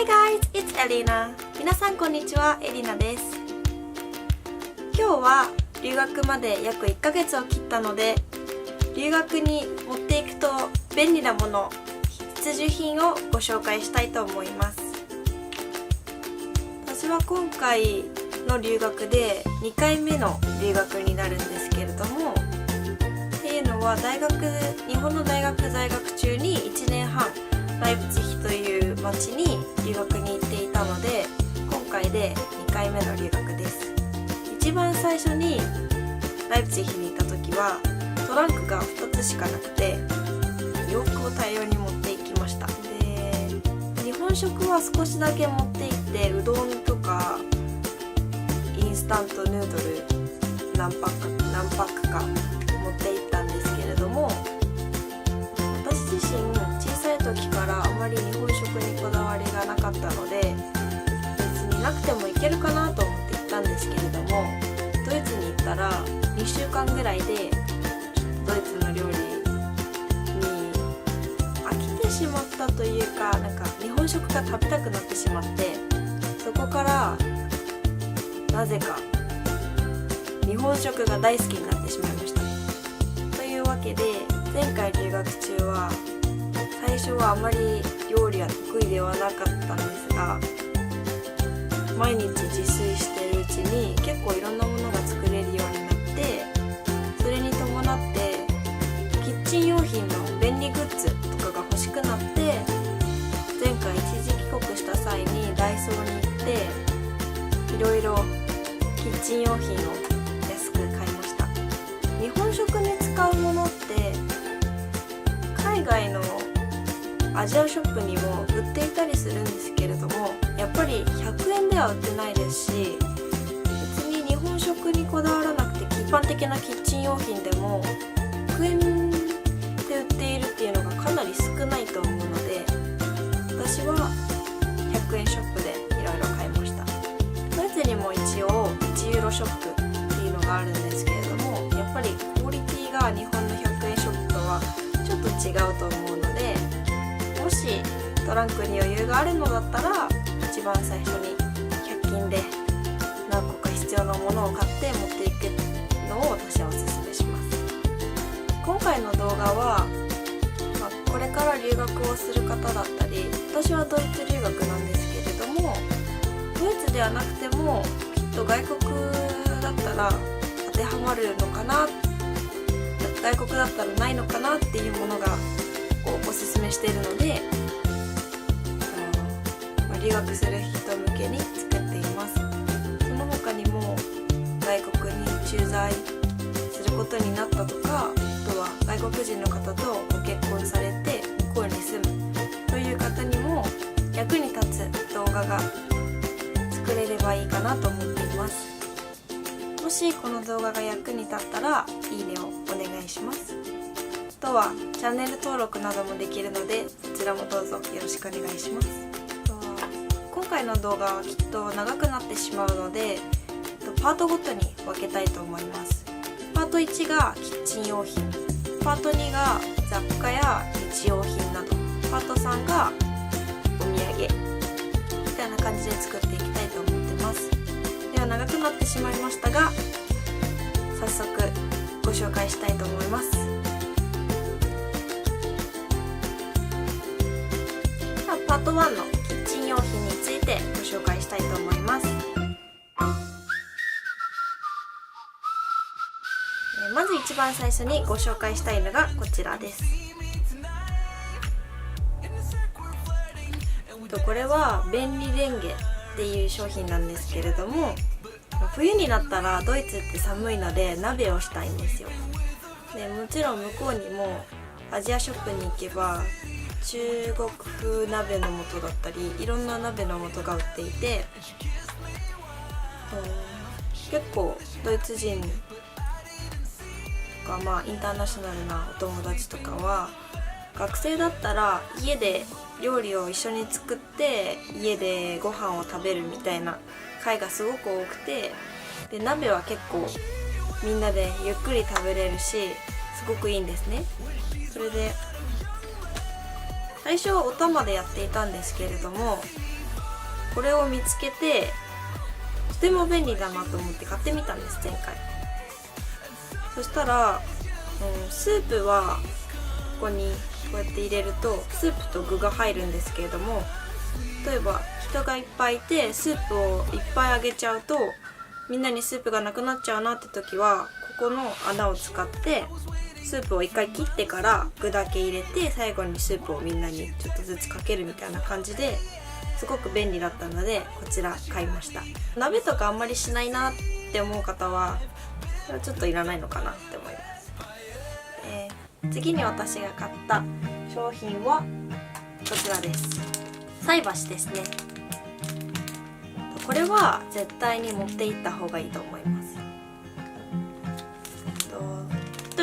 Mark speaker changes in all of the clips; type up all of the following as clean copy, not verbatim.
Speaker 1: Hi guys, it's Elena. 皆さんこんにちは、エリナです。今日は留学まで約1ヶ月を切ったので、留学に持っていくと便利なもの、必需品をご紹介したいと思います。私は今回の留学で2回目の留学になるんですけれども、っていうのは日本の大学在学中に1年半ライプツィヒという町に留学に行っていたので、今回で2回目の留学です。一番最初にライプツィヒに行った時はトランクが2つしかなくて洋服を大量に持っていきました。で、日本食は少しだけ持って行って、うどんとかインスタントヌードル何パックか持って行ったんですけれども、私自身小さい時からあまり日本食にこだわりがなかったので、別になくてもいけるかなと思って行ったんですけれども、ドイツに行ったら2週間ぐらいでドイツの料理に飽きてしまったというか、日本食が食べたくなってしまって、そこからなぜか日本食が大好きになってしまいました。というわけで、前回留学中は最初はあまり料理は得意ではなかったんですが、毎日自炊しているうちに結構いろんなものが作れるようになって、それに伴ってキッチン用品の便利グッズとかが欲しくなって、前回一時帰国した際にダイソーに行っていろいろキッチン用品を安く買いました。日本食に使うものって海外のアジアショップにも売っていたりするんですけれども、やっぱり100円では売ってないですし、別に日本食にこだわらなくて一般的なキッチン用品でも100円で売っているっていうのがかなり少ないと思うので、私は100円ショップでいろいろ買いました。ドイツにも一応1ユーロショップっていうのがあるんですけれども、やっぱりクオリティが日本の100円ショップとはちょっと違うと思うので、もしトランクに余裕があるのだったら一番最初に100均で何個か必要なものを買って持っていくのを私はおすすめします。今回の動画は、これから留学をする方だったり、私はドイツ留学なんですけれども、ドイツではなくてもきっと外国だったら当てはまるのかな、外国だったらないのかなっていうものがおすすめしているので、留学する人向けに作っています。その他にも外国に駐在することになったとか、あとは外国人の方とご結婚されて向こうに住むという方にも役に立つ動画が作れればいいかなと思っています。もしこの動画が役に立ったらいいねをお願いします。あとはチャンネル登録などもできるので、そちらもどうぞよろしくお願いします。今回の動画はきっと長くなってしまうので、パートごとに分けたいと思います。パート1がキッチン用品、パート2が雑貨や日用品など、パート3がお土産みたいな感じで作っていきたいと思ってます。では長くなってしまいましたが、早速ご紹介したいと思います。パート1のキッチン用品についてご紹介したいと思います。まず一番最初にご紹介したいのがこちらです。これは便利レンゲっていう商品なんですけれども、冬になったらドイツって寒いので鍋をしたいんですよ。でもちろん向こうにもアジアショップに行けば中国風鍋の素だったりいろんな鍋の素が売っていて、結構ドイツ人とか、インターナショナルなお友達とかは学生だったら家で料理を一緒に作って家でご飯を食べるみたいな会がすごく多くて、で鍋は結構みんなでゆっくり食べれるしすごくいいんですね。それで最初はお玉でやっていたんですけれども、これを見つけてとても便利だなと思って買ってみたんです、前回。そしたら、スープはここにこうやって入れるとスープと具が入るんですけれども、例えば人がいっぱいいてスープをいっぱいあげちゃうとみんなにスープがなくなっちゃうなって時は、ここの穴を使ってスープを一回切ってから具だけ入れて、最後にスープをみんなにちょっとずつかけるみたいな感じですごく便利だったので、こちら買いました。鍋とかあんまりしないなって思う方はこれはちょっといらないのかなって思います。次に私が買った商品はこちらです。菜箸ですね。これは絶対に持っていった方がいいと思います。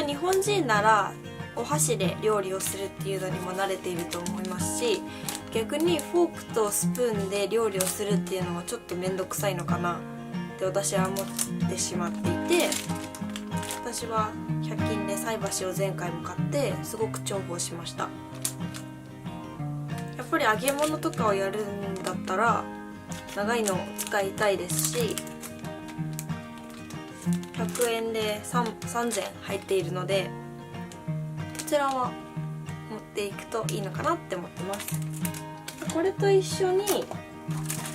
Speaker 1: 日本人ならお箸で料理をするっていうのにも慣れていると思いますし、逆にフォークとスプーンで料理をするっていうのはちょっと面倒くさいのかなって私は思ってしまっていて、私は100均で菜箸を前回も買ってすごく重宝しました。やっぱり揚げ物とかをやるんだったら長いのを使いたいですし、100円で3膳入っているので、こちらは持っていくといいのかなって思ってます。これと一緒に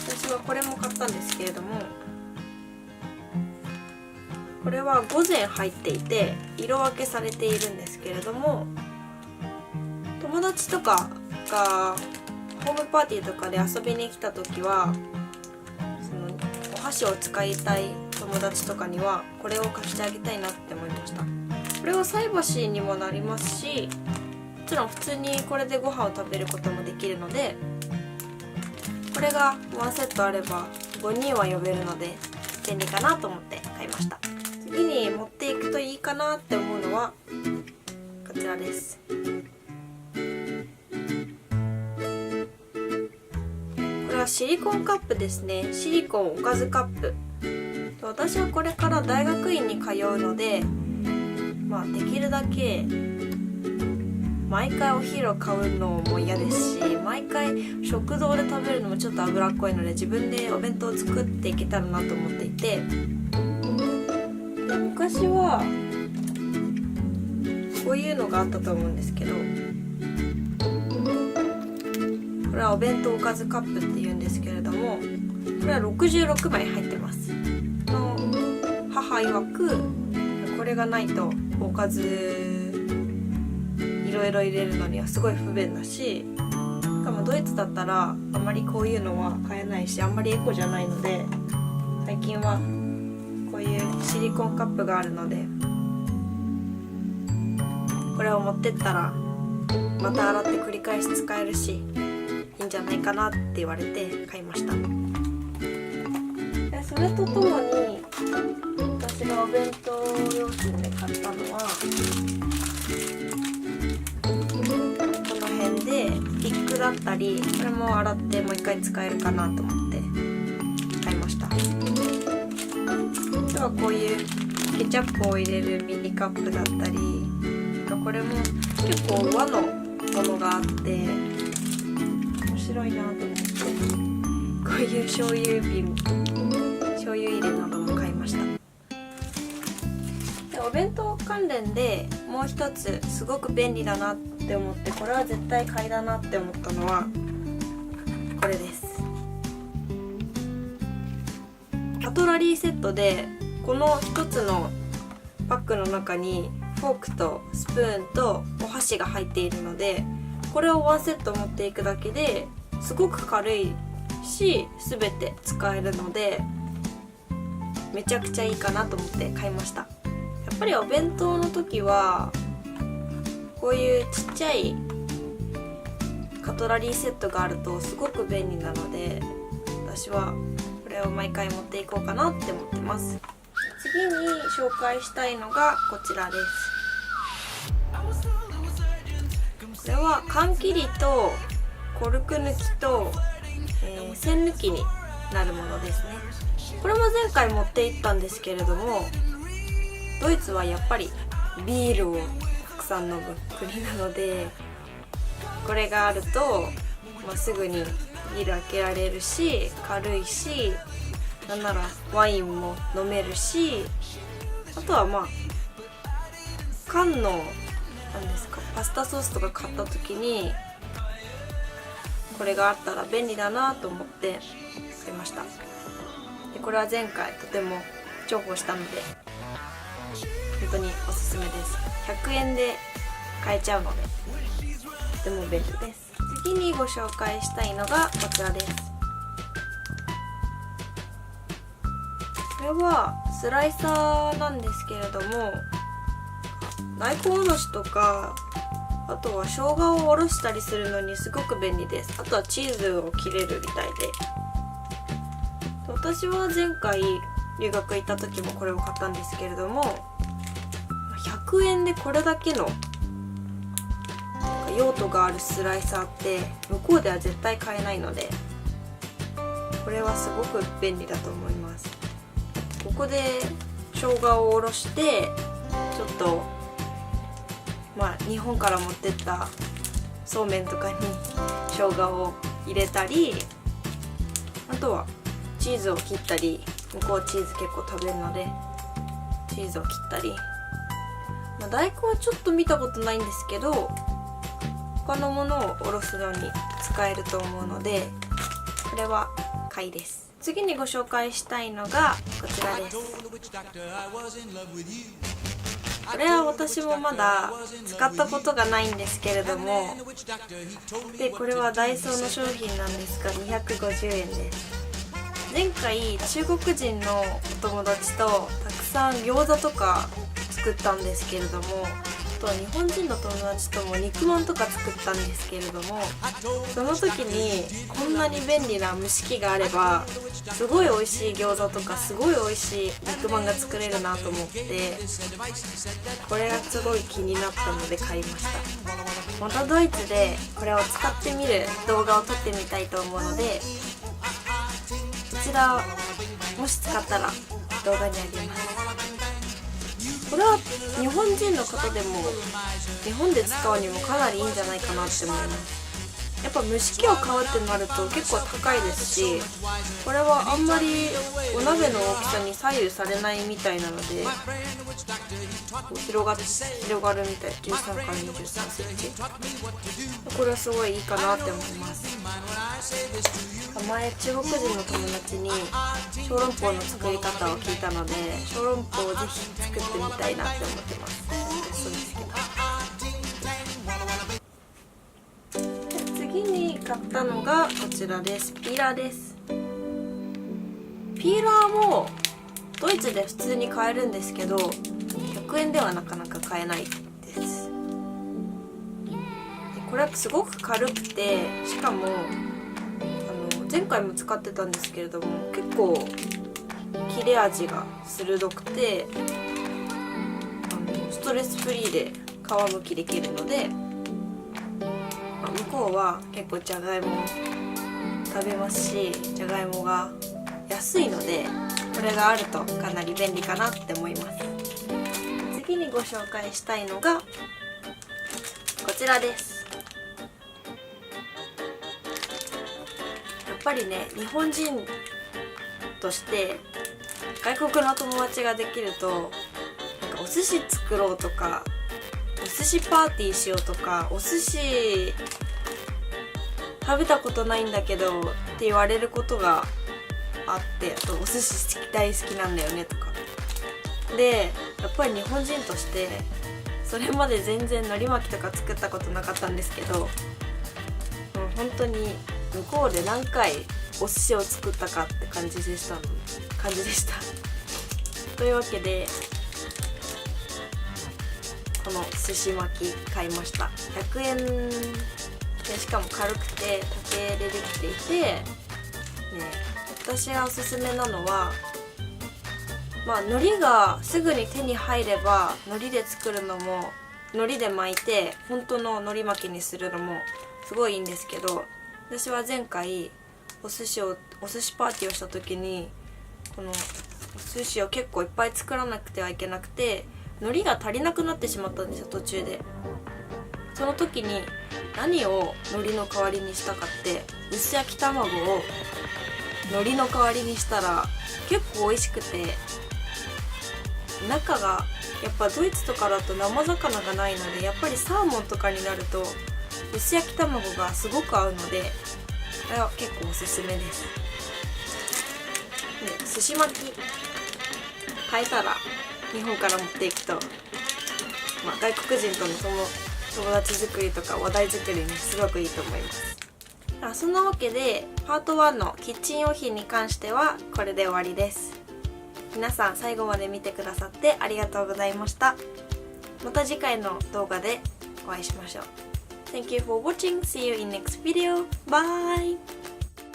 Speaker 1: 私はこれも買ったんですけれども、これは5膳入っていて色分けされているんですけれども、友達とかがホームパーティーとかで遊びに来た時は、そのお箸を使いたい友達とかにはこれを貸してあげたいなって思いました。これは菜箸にもなりますし、もちろん普通にこれでご飯を食べることもできるので、これが1セットあれば5人は呼べるので便利かなと思って買いました。次に持っていくといいかなって思うのはこちらです。これはシリコンカップですね。シリコンおかずカップ。私はこれから大学院に通うので、できるだけ毎回お昼を買うのも嫌ですし、毎回食堂で食べるのもちょっと脂っこいので、自分でお弁当を作っていけたらなと思っていて、昔はこういうのがあったと思うんですけど、これはお弁当おかずカップっていうんですけれども、これは66枚入ってます。母曰くこれがないとおかずいろいろ入れるのにはすごい不便だし、しかもドイツだったらあまりこういうのは買えないし、あんまりエコじゃないので、最近はこういうシリコンカップがあるので、これを持ってったらまた洗って繰り返し使えるし、いいんじゃないかなって言われて買いました。それとともに私がお弁当用品で買ったのは、この辺でピックだったり、これも洗ってもう一回使えるかなと思って買いました。あとはこういうケチャップを入れるミニカップだったり、これも結構和のものがあって面白いなと思って、こういう醤油入れなども買いました。で、お弁当関連でもう一つすごく便利だなって思って、これは絶対買いだなって思ったのはこれです。カトラリーセットで、この一つのパックの中にフォークとスプーンとお箸が入っているので、これをワンセット持っていくだけですごく軽いし、全て使えるのでめちゃくちゃいいかなと思って買いました。やっぱりお弁当の時はこういうちっちゃいカトラリーセットがあるとすごく便利なので、私はこれを毎回持っていこうかなって思ってます。次に紹介したいのがこちらです。これは缶切りとコルク抜きと、栓抜きになるものですね。これも前回持っていったんですけれども、ドイツはやっぱりビールをたくさん飲む国なので、これがあるとすぐにビール開けられるし、軽いし、なんならワインも飲めるし、あとは缶のなんですか、パスタソースとか買った時にこれがあったら便利だなと思って買いました。でこれは前回とても重宝したので本当におすすめです。100円で買えちゃうのでとても便利です。次にご紹介したいのがこちらです。これはスライサーなんですけれども、大根おろしとか、あとは生姜をおろしたりするのにすごく便利です。あとはチーズを切れるみたいで、私は前回留学行った時もこれを買ったんですけれども、100円でこれだけの用途があるスライサーって向こうでは絶対買えないので、これはすごく便利だと思います。ここで生姜をおろしてちょっと日本から持ってったそうめんとかに生姜を入れたり、あとはチーズを切ったり、向こうチーズ結構食べるのでチーズを切ったり、大根はちょっと見たことないんですけど他のものをおろすのに使えると思うので、これは買いです。次にご紹介したいのがこちらです。これは私もまだ使ったことがないんですけれども、でこれはダイソーの商品なんですが250円です。前回中国人のお友達とたくさん餃子とか作ったんですけれども、あと日本人の友達とも肉まんとか作ったんですけれども、その時にこんなに便利な蒸し器があればすごい美味しい餃子とかすごい美味しい肉まんが作れるなと思って、これがすごい気になったので買いました。またドイツでこれを使ってみる動画を撮ってみたいと思うので、こちらもし使ったら動画にあげます。これは日本人の方でも日本で使うにもかなりいいんじゃないかなって思います。やっぱ蒸し器を買うってなると結構高いですし、これはあんまりお鍋の大きさに左右されないみたいなので広がるみたい。13から23センチ、これはすごいいいかなって思います。前中国人の友達に小籠包の作り方を聞いたので、小籠包をぜひ作ってみたいなって思ってます。そうですけど、次に買ったのがこちらです。ピーラーです。ピーラーもドイツで普通に買えるんですけど100円ではなかなか買えないです。でこれはすごく軽くて、しかも前回も使ってたんですけれども結構切れ味が鋭くてストレスフリーで皮むきできるので、向こうは結構じゃがいも食べますし、じゃがいもが安いのでこれがあるとかなり便利かなって思います。次にご紹介したいのがこちらです。やっぱりね、日本人として外国の友達ができるとなんかお寿司作ろうとかお寿司パーティーしようとか、お寿司食べたことないんだけどって言われることがあって、あとお寿司大好きなんだよねとかで、やっぱり日本人としてそれまで全然海苔巻きとか作ったことなかったんですけど、もう本当に向こうで何回お寿司を作ったかって感じでしたというわけでこの寿司巻き買いました。100円で、しかも軽くて竹でできていて、ね、私がおすすめなのは海苔がすぐに手に入れば海苔で作るのも海苔で巻いて本当の海苔巻きにするのもすごいいいんですけど、私は前回お寿司パーティーをした時にこのお寿司を結構いっぱい作らなくてはいけなくて海苔が足りなくなってしまったんですよ、途中で。その時に何を海苔の代わりにしたかって、薄焼き卵を海苔の代わりにしたら結構美味しくて、中がやっぱドイツとかだと生魚がないので、やっぱりサーモンとかになると薄焼き卵がすごく合うので、これは結構おすすめです。で寿司巻き買えたら日本から持っていくと、外国人との友達作りとか話題作りにすごくいいと思います。そんなわけでパート1のキッチン用品に関してはこれで終わりです。皆さん最後まで見てくださってありがとうございました。また次回の動画でお会いしましょう。Thank you for watching. See you in next video. Bye!